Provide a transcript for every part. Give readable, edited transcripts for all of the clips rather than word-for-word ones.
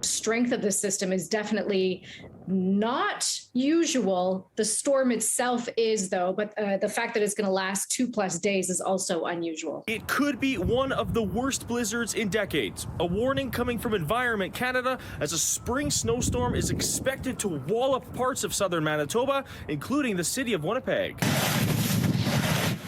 Strength of the system is definitely not usual. The storm itself is, though, but the fact that it's going to last 2+ days is also unusual. It could be one of the worst blizzards in decades. A warning coming from Environment Canada as a spring snowstorm is expected to wallop parts of southern Manitoba, including the city of Winnipeg.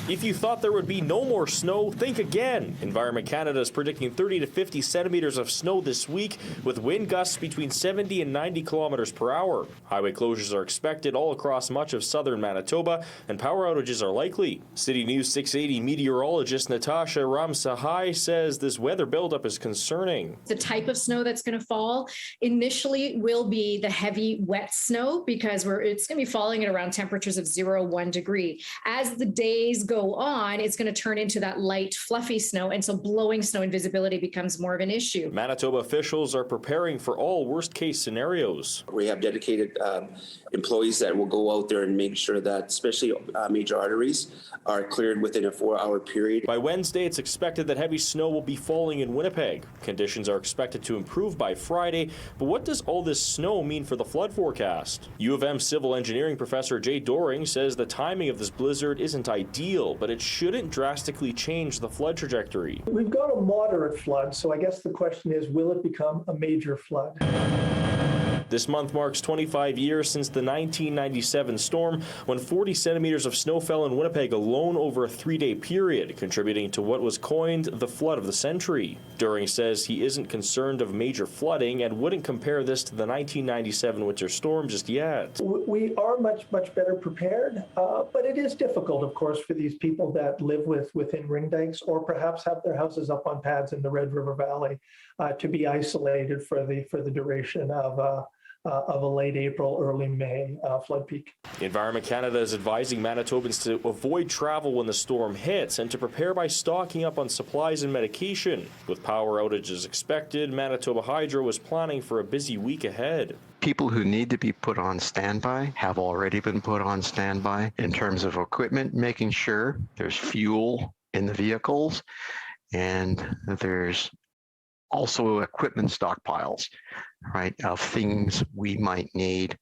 If you thought there would be no more snow, think again. Environment Canada is predicting 30 to 50 centimeters of snow this week, with wind gusts between 70 and 90 kilometers per hour. Highway closures are expected all across much of southern Manitoba, and power outages are likely. City News 680 meteorologist Natasha Ramsahai says this weather buildup is concerning. The type of snow that's going to fall initially will be the heavy, wet snow because it's going to be falling at around temperatures of 0-1 degree. As the days go on, it's going to turn into that light, fluffy snow, and so blowing snow and visibility becomes more of an issue. Manitoba officials are preparing for all worst-case scenarios. We have dedicated employees that will go out there and make sure that especially major arteries are cleared within a 4-hour period. By Wednesday, it's expected that heavy snow will be falling in Winnipeg. Conditions are expected to improve by Friday, but what does all this snow mean for the flood forecast? U of M civil engineering professor Jay Doring says the timing of this blizzard isn't ideal, but it shouldn't drastically change the flood trajectory. We've got a moderate flood, so I guess the question is, will it become a major flood? This month marks 25 years since the 1997 storm, when 40 centimeters of snow fell in Winnipeg alone over a 3-day period, contributing to what was coined the flood of the century. Doring says he isn't concerned of major flooding and wouldn't compare this to the 1997 winter storm just yet. We are much better prepared, but it is difficult, of course, for these people that live within ring dikes or perhaps have their houses up on pads in the Red River Valley to be isolated for the duration of a late April, early May flood peak. Environment Canada is advising Manitobans to avoid travel when the storm hits and to prepare by stocking up on supplies and medication. With power outages expected, Manitoba Hydro is planning for a busy week ahead. People who need to be put on standby have already been put on standby in terms of equipment, making sure there's fuel in the vehicles, and there's also equipment stockpiles, right, of things we might need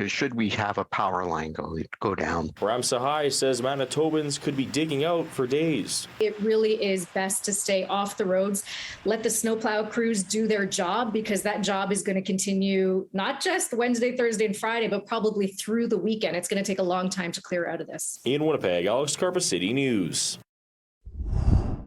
should we have a power line go down. Ramsahai says Manitobans could be digging out for days. It really is best to stay off the roads, let the snowplow crews do their job, because that job is going to continue not just Wednesday, Thursday, and Friday, but probably through the weekend. It's going to take a long time to clear out of this. In Winnipeg, Alex Karpa, City News.